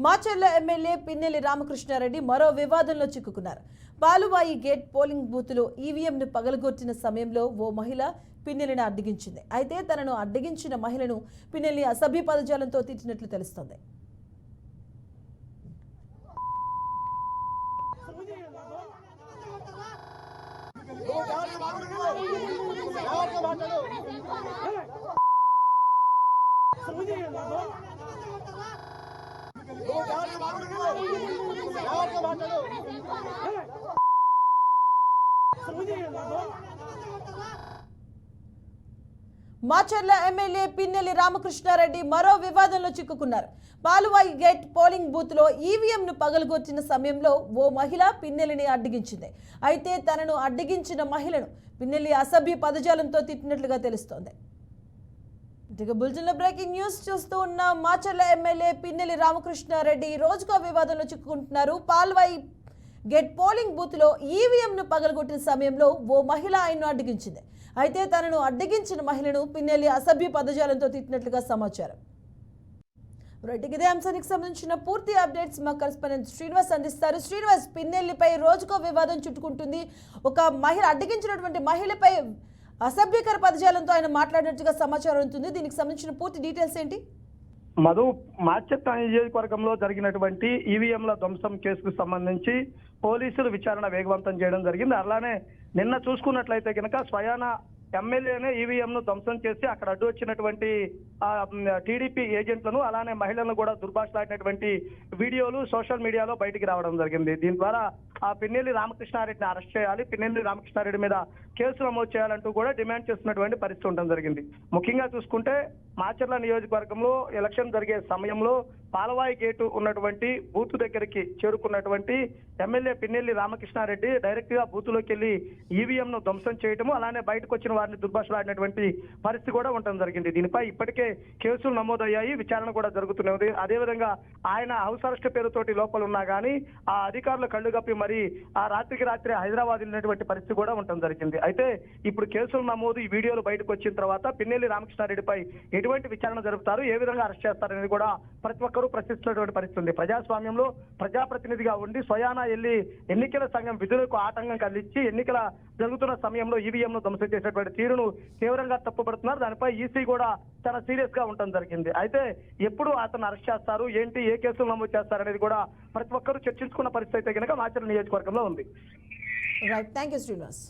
Macherla MLA Pinnelli Ramakrishna Reddy మరో వివాదంలో చిక్కుకున్నారు. Paluvai gate polling బూత్లో ఈవీఎంను పగలగొట్టిన సమయంలో ఓ మహిళ పిన్నెల్లిని అడ్డగించింది. అయితే తనను అడ్డగించిన మహిళను పిన్నెల్లి అసభ్య పదజాలంతో తిట్టినట్లు తెలుస్తోంది. మాచర్ల ఎమ్మెల్యే పిన్నెల్లి రామకృష్ణారెడ్డి మరో వివాదంలో చిక్కుకున్నారు. పాలువాయి గేట్ పోలింగ్ బూత్లో ఈవీఎంను పగలగొట్టిన సమయంలో ఓ మహిళ పిన్నెల్లిని అడ్డగించింది. అయితే తనను అడ్డగించిన మహిళను పిన్నెల్లి అసభ్య పదజాలంతో తిట్టినట్లుగా తెలుస్తోంది. బులెటిన్లో బ్రేకింగ్ న్యూస్ చూస్తూ ఉన్న మాచర్ల ఎమ్మెల్యే పిన్నెల్లి రామకృష్ణారెడ్డి రోజుకో వివాదంలో చిక్కుకుంటున్నారు. పాల్వాయి గేట్ పోలింగ్ బూత్లో ఈవీఎంను పగలగొట్టిన సమయంలో ఓ మహిళ ఆయన్ను అడ్డగించింది. అయితే తనను అడ్డగించిన మహిళను పిన్నెల్లి అసభ్య పదజాలంతో తిట్టినట్లుగా సమాచారం. ఇదే అంశానికి సంబంధించిన పూర్తి అప్డేట్స్ మా కరెస్పాండెంట్ శ్రీనివాస్ అందిస్తారు. శ్రీనివాస్, పిన్నెల్లిపై రోజుకో వివాదం చుట్టుకుంటుంది. ఒక మహిళ అడ్డగించినటువంటి మహిళపై అసభ్యకర పదజాలంతో ఆయన మాట్లాడినట్టుగా సమాచారం ఉంటుంది. దీనికి సంబంధించిన పూర్తి డీటెయిల్స్ ఏంటి? మధు, మాచర్ల నియోజకవర్గంలో జరిగినటువంటి ఈవీఎంల ధ్వంసం కేసుకు సంబంధించి పోలీసులు విచారణ వేగవంతం చేయడం జరిగింది. అలానే నిన్న చూసుకున్నట్లయితే కనుక స్వయాన ఎమ్మెల్యేనే ఈవీఎంను ధ్వంసం చేసి అక్కడ అడ్డు వచ్చినటువంటి టీడీపీ ఏజెంట్లను అలానే మహిళలను కూడా దుర్భాషలాడినటువంటి వీడియోలు సోషల్ మీడియాలో బయటికి రావడం జరిగింది. దీని ద్వారా పిన్నెల్లి రామకృష్ణారెడ్డిని అరెస్ట్ చేయాలి, పిన్నెల్లి రామకృష్ణారెడ్డి మీద కేసు నమోదు చేయాలంటూ కూడా డిమాండ్ చేస్తున్నటువంటి పరిస్థితి ఉండడం జరిగింది. ముఖ్యంగా చూసుకుంటే మాచర్ల నియోజకవర్గంలో ఎలక్షన్ జరిగే సమయంలో పాలవాయి గేటు ఉన్నటువంటి బూత్ దగ్గరికి చేరుకున్నటువంటి ఎమ్మెల్యే పిన్నెల్లి రామకృష్ణారెడ్డి డైరెక్ట్ గా బూత్ లోకి వెళ్లి ఈవీఎంను ధ్వంసం చేయటము, అలానే బయటకు వచ్చిన వారిని దుర్భాషలాడినటువంటి పరిస్థితి కూడా ఉండడం జరిగింది. దీనిపై ఇప్పటికే కేసులు నమోదయ్యాయి, విచారణ కూడా జరుగుతున్నది. అదేవిధంగా ఆయన హౌస్ అరెస్ట్ పేరుతోటి లోపల ఉన్నా కానీ ఆ అధికారులు కళ్ళు కప్పి మరి ఆ రాత్రికి రాత్రి హైదరాబాద్ వెళ్ళినటువంటి పరిస్థితి కూడా ఉండడం జరిగింది. అయితే ఇప్పుడు కేసులు నమోదు, ఈ వీడియోలు బయటకు వచ్చిన తర్వాత పిన్నెల్లి రామకృష్ణారెడ్డిపై ఎటువంటి విచారణ జరుపుతారు, ఏ విధంగా అరెస్ట్ చేస్తారనేది కూడా ప్రతి ఒక్కరూ ప్రశ్నిస్తున్నటువంటి పరిస్థితి ఉంది. ప్రజాస్వామ్యంలో ప్రజాప్రతినిధిగా ఉండి స్వయానా వెళ్లి ఎన్నికల సంఘం విధులకు ఆటంకం కలిగించి ఎన్నికల జరుగుతున్న సమయంలో ఈవీఎంను ధ్వంసం చేసేటువంటి తీరును తీవ్రంగా తప్పుపడుతున్నారు. దానిపై ఈసీ కూడా చాలా సీరియస్ గా ఉండడం జరిగింది. అయితే ఎప్పుడు అతను అరెస్ట్ చేస్తారు, ఏంటి, ఏ కేసులు నమోదు చేస్తారు అనేది కూడా ప్రతి ఒక్కరూ చర్చించుకున్న పరిస్థితి అయితే కనుక మాచర్ల నియోజకవర్గంలో ఉంది. Right, thank you Srinivas.